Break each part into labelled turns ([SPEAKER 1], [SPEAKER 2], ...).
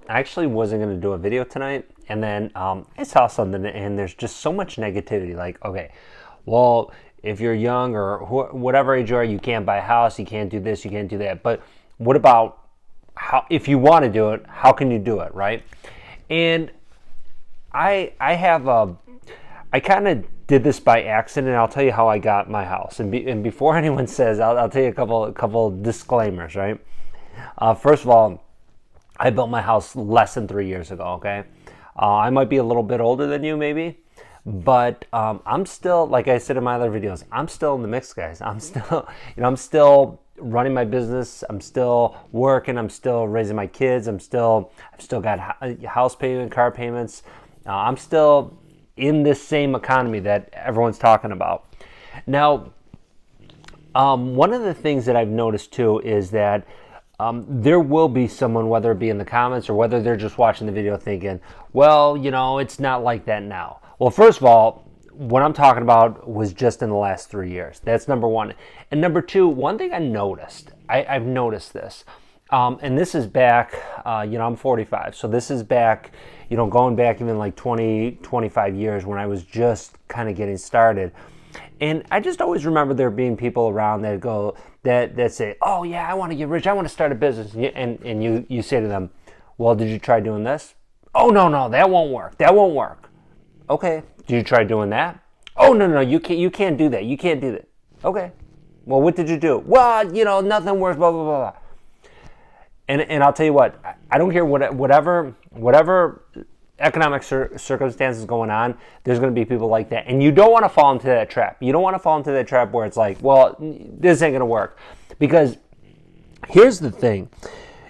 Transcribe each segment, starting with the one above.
[SPEAKER 1] I actually wasn't going to do a video tonight, and then I saw something, and there's just so much negativity. Like, okay, well, if you're young or whatever age you are, you can't buy a house, you can't do this, you can't do that. But what about how? If you want to do it, how can you do it, right? And I kind of did this by accident. I'll tell you how I got my house. And before anyone says, I'll tell you a couple disclaimers, right? First of all, I built my house less than 3 years ago. Okay, I might be a little bit older than you, maybe, but I'm still, like I said in my other videos, I'm still in the mix, guys. I'm still, I'm still running my business. I'm still working. I'm still raising my kids. I've still got house payment, car payments. I'm still in this same economy that everyone's talking about. Now, one of the things that I've noticed too is that there will be someone, whether it be in the comments or whether they're just watching the video thinking, well, it's not like that now. Well, first of all, what I'm talking about was just in the last 3 years. That's number one. And number two, one thing I noticed, I've noticed this, and this is back, I'm 45. So this is back, going back even like 20, 25 years when I was just kind of getting started. And I just always remember there being people around that go, that say, oh yeah, I want to get rich, I want to start a business. And you say to them, well, did you try doing this? Oh, no, that won't work. Okay, did you try doing that? Oh, no, you can't do that. You can't do that. Okay, well, what did you do? Well, nothing works, blah, blah, blah. And I'll tell you what, I don't care whatever economic circumstances going on, there's going to be people like that. And you don't want to fall into that trap. You don't want to fall into that trap where it's like, well, this ain't going to work. Because here's the thing.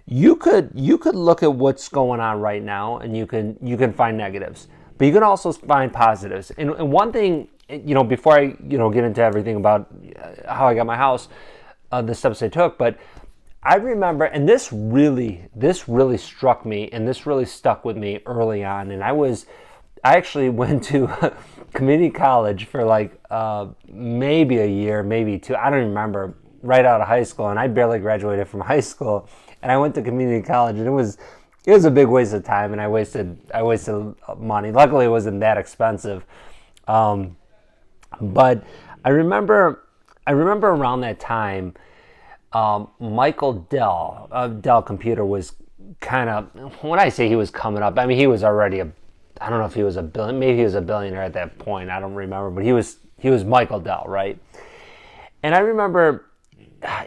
[SPEAKER 1] You could look at what's going on right now and you can find negatives. But you can also find positives. And one thing, before I, get into everything about how I got my house, the steps I took, but I remember, and this really struck me, and this really stuck with me early on. And I actually went to community college for like maybe a year, maybe two. I don't remember. Right out of high school, and I barely graduated from high school. And I went to community college, and it was a big waste of time, and I wasted money. Luckily, it wasn't that expensive. But I remember around that time. Michael Dell Computer was kind of, when I say he was coming up, I mean, he was already I don't know if he was maybe he was a billionaire at that point, I don't remember, but he was Michael Dell, right? And I remember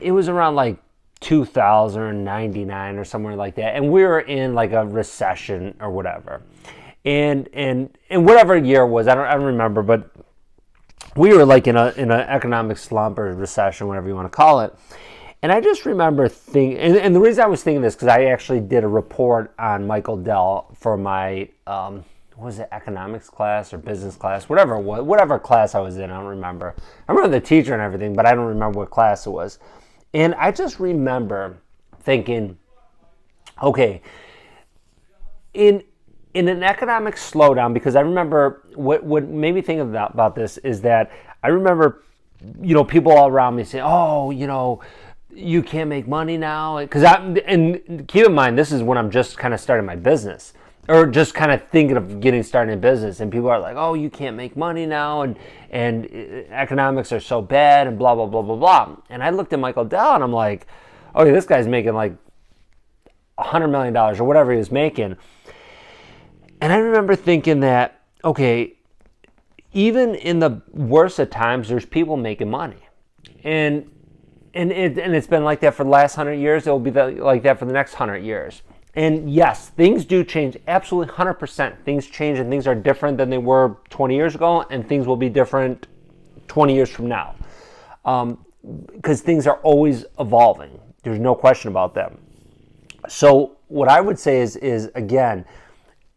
[SPEAKER 1] it was around like 2099 or somewhere like that, and we were in like a recession or whatever, and whatever year it was, I don't remember, but we were like in an economic slump or recession, whatever you want to call it. And I just remember thinking, and the reason I was thinking this, because I actually did a report on Michael Dell for my, what was it, economics class or business class, whatever it was, whatever class I was in, I don't remember. I remember the teacher and everything, but I don't remember what class it was. And I just remember thinking, okay, in an economic slowdown, because I remember what made me think about this is that I remember, people all around me saying, oh, you can't make money now. And keep in mind, this is when I'm just kind of starting my business, or just kind of thinking of getting started in business. And people are like, oh, you can't make money now, and economics are so bad, and blah, blah, blah, blah, blah. And I looked at Michael Dell, and I'm like, okay, this guy's making like $100 million or whatever he was making. And I remember thinking that, okay, even in the worst of times, there's people making money. And it's been like that for the last 100 years. It will be like that for the next 100 years. And yes, things do change. Absolutely 100%. Things change, and things are different than they were 20 years ago, and things will be different 20 years from now. Because things are always evolving. There's no question about them. So what I would say is again,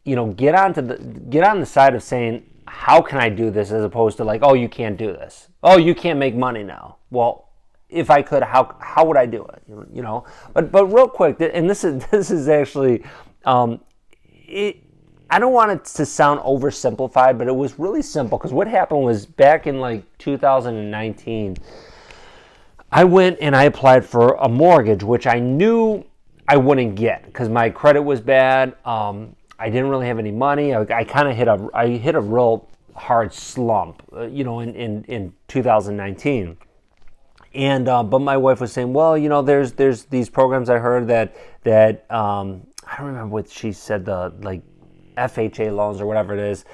[SPEAKER 1] get on the side of saying, how can I do this, as opposed to like, oh, you can't do this. Oh, you can't make money now. Well, if I could, how would I do it? But real quick, and this is actually, I don't want it to sound oversimplified, but it was really simple, because what happened was back in like 2019, I went and I applied for a mortgage, which I knew I wouldn't get because my credit was bad. I didn't really have any money. I kind of hit a real hard slump, in 2019. And but my wife was saying, well, there's these programs I heard that I don't remember what she said, the like FHA loans or whatever it is.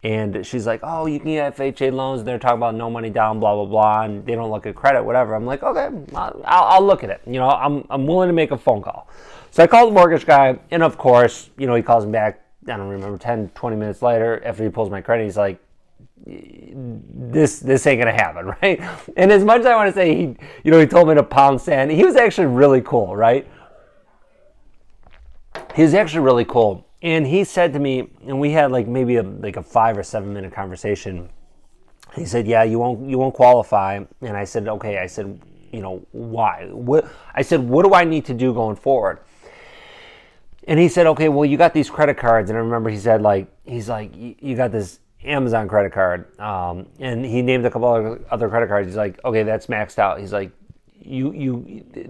[SPEAKER 1] And she's like, oh, you can get FHA loans. They're talking about no money down, blah, blah, blah. And they don't look at credit, whatever. I'm like, okay, I'll look at it. I'm willing to make a phone call. So I called the mortgage guy. And of course, he calls me back, I don't remember, 10, 20 minutes later after he pulls my credit. He's like, this ain't going to happen, right? And as much as I want to say, he told me to pound sand. He was actually really cool, right? He was actually really cool. And he said to me, and we had like maybe a 5 or 7 minute conversation. He said, yeah, you won't qualify. And I said, okay. I said, why? I said, what do I need to do going forward? And he said, okay, well, you got these credit cards. And I remember he said, he's like, you got this Amazon credit card. And he named a couple other credit cards. He's like, okay, that's maxed out. He's like,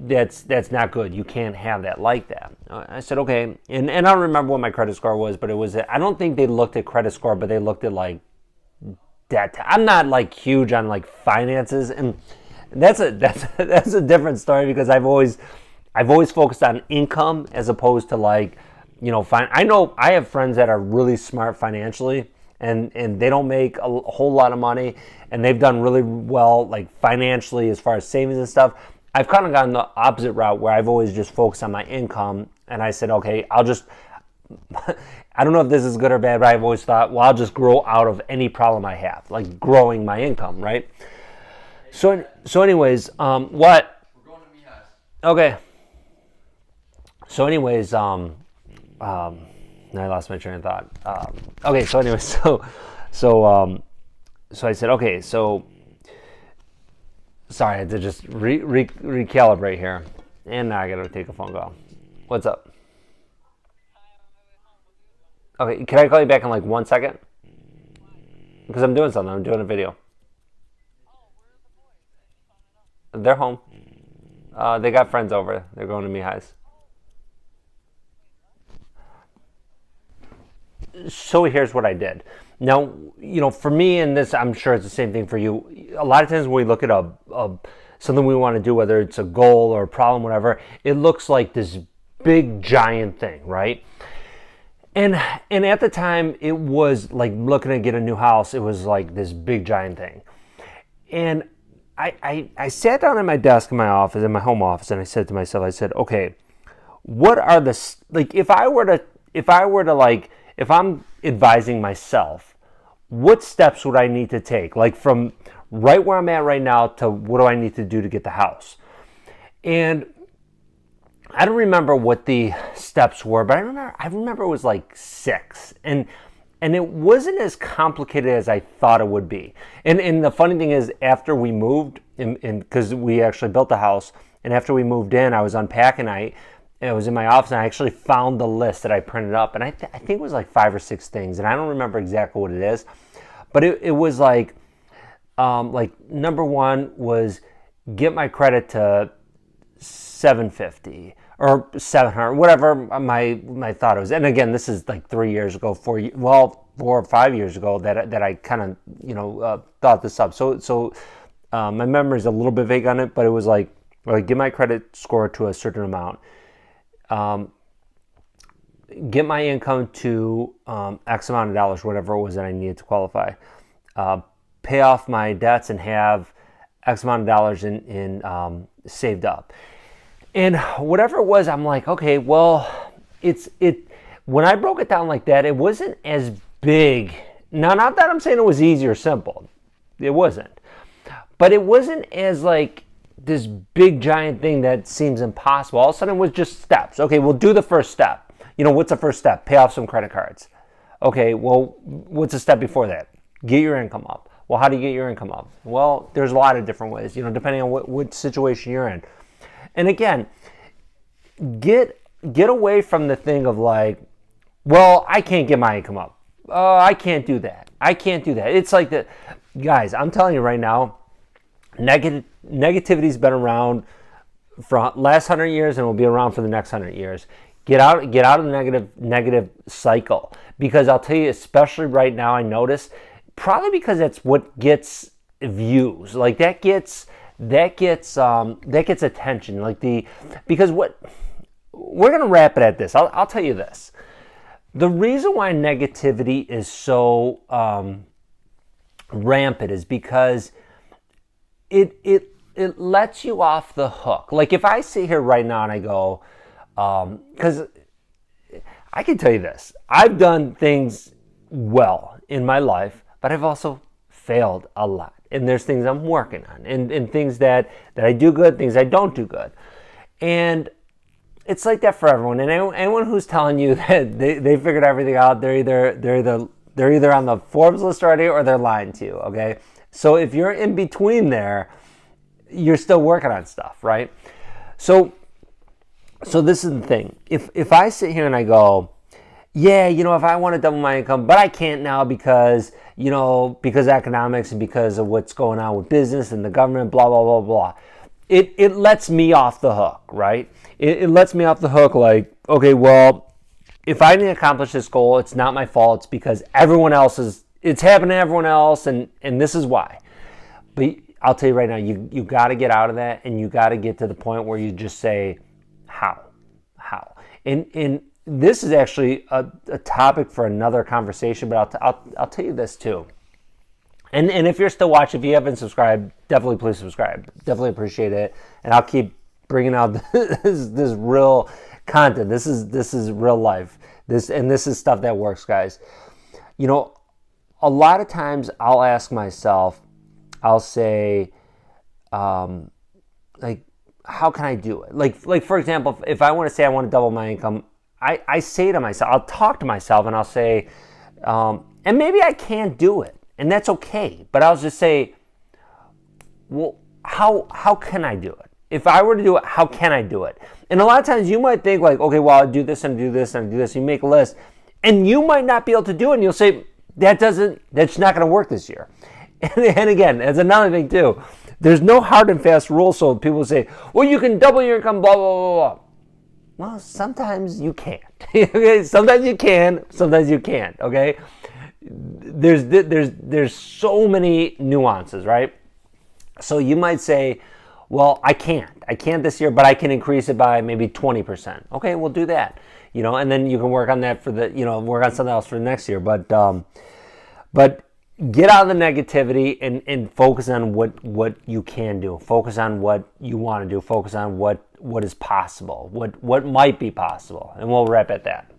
[SPEAKER 1] that's not good. You can't have that like that. I said, okay. And I don't remember what my credit score was, but I don't think they looked at credit score, but they looked at like debt. I'm not like huge on like finances, and that's a different story because I've always focused on income as opposed to like, I know I have friends that are really smart financially, and they don't make a whole lot of money, and they've done really well like financially as far as savings and stuff. I've kind of gone the opposite route where I've always just focused on my income, and I said, okay, I don't know if this is good or bad, but I've always thought, well, I'll just grow out of any problem I have, like growing my income, right? So anyways, what? We're going to Mijas. Okay. So anyways, I lost my train of thought. Okay, so anyway, so I said, okay, so sorry, I had to just recalibrate here, and now I got to take a phone call. What's up? Okay, can I call you back in like 1 second? Because I'm doing something. I'm doing a video. They're home. They got friends over. They're going to Mijas. So here's what I did. Now, for me and this, I'm sure it's the same thing for you. A lot of times when we look at something we want to do, whether it's a goal or a problem, whatever, it looks like this big giant thing, right? And at the time, it was like looking to get a new house. It was like this big giant thing. And I sat down at my desk in my office, in my home office, and I said to myself, I said, okay, what are the, like, if I'm advising myself, what steps would I need to take? Like from right where I'm at right now to what do I need to do to get the house? And I don't remember what the steps were, but I remember it was like 6. And it wasn't as complicated as I thought it would be. And the funny thing is, after we moved, because we actually built the house, and after we moved in, I was unpacking, I was in my office, and I actually found the list that I printed up, and I think it was like 5 or 6 things, and I don't remember exactly what it is, but it was like number 1 was get my credit to 750 or 700, whatever my thought was. And again, this is like 3 years ago, 4 or 5 years ago that I kind of thought this up. So my memory is a little bit vague on it, but it was like get my credit score to a certain amount. Get my income to X amount of dollars, whatever it was that I needed to qualify. Pay off my debts and have X amount of dollars in saved up. And whatever it was, I'm like, okay, well, when I broke it down like that, it wasn't as big. Now, not that I'm saying it was easy or simple. It wasn't. But it wasn't as like this big giant thing that seems impossible. All of a sudden it was just steps. Okay, we'll do the first step. What's the first step? Pay off some credit cards. Okay, well, what's the step before that? Get your income up. Well, how do you get your income up? Well, there's a lot of different ways, depending on what situation you're in. And again, get away from the thing of like, well, I can't get my income up. I can't do that. I can't do that. It's like that. Guys, I'm telling you right now, negativity's been around for last 100 years and will be around for the next 100 years. Get out of the negative cycle, because I'll tell you, especially right now, I notice, probably because that's what gets views, like that gets attention, because what we're gonna wrap it at this. I'll tell you this: the reason why negativity is so rampant is because it lets you off the hook. Like if I sit here right now and I go, because I can tell you this, I've done things well in my life, but I've also failed a lot. And there's things I'm working on, and things that I do good, things I don't do good. And it's like that for everyone. And anyone who's telling you that they figured everything out, they're either on the Forbes list already, or they're lying to you, okay? So if you're in between there, you're still working on stuff, right? So this is the thing. If I sit here and I go, yeah, if I want to double my income, but I can't now because economics and because of what's going on with business and the government, blah, blah, blah, blah. It lets me off the hook, right? It lets me off the hook, like, okay, well, if I didn't accomplish this goal, it's not my fault. It's because it's happening to everyone else, and this is why. But I'll tell you right now, you got to get out of that, and you got to get to the point where you just say, how? And this is actually a topic for another conversation, but I'll tell you this too. And if you're still watching, if you haven't subscribed, definitely please subscribe. Definitely appreciate it. And I'll keep bringing out this real content. This is real life. This is stuff that works, guys. A lot of times I'll ask myself, I'll say, like, how can I do it? Like for example, if I want to say I want to double my income, I say to myself, I'll talk to myself and I'll say, and maybe I can't do it, and that's okay. But I'll just say, well, how can I do it? If I were to do it, how can I do it? And a lot of times you might think like, okay, well, I'll do this and do this and do this. You make a list, and you might not be able to do it, and you'll say, that's not going to work this year. And again, that's another thing too. There's no hard and fast rule, so people say, well, you can double your income, blah, blah, blah, blah. Well, sometimes you can't. Okay? Sometimes you can, sometimes you can't, okay? There's so many nuances, right? So you might say, well, I can't this year, but I can increase it by maybe 20%. Okay, we'll do that. And then you can work on that work on something else for the next year. But get out of the negativity and focus on what you can do. Focus on what you want to do. Focus on what is possible, what might be possible. And we'll wrap at that.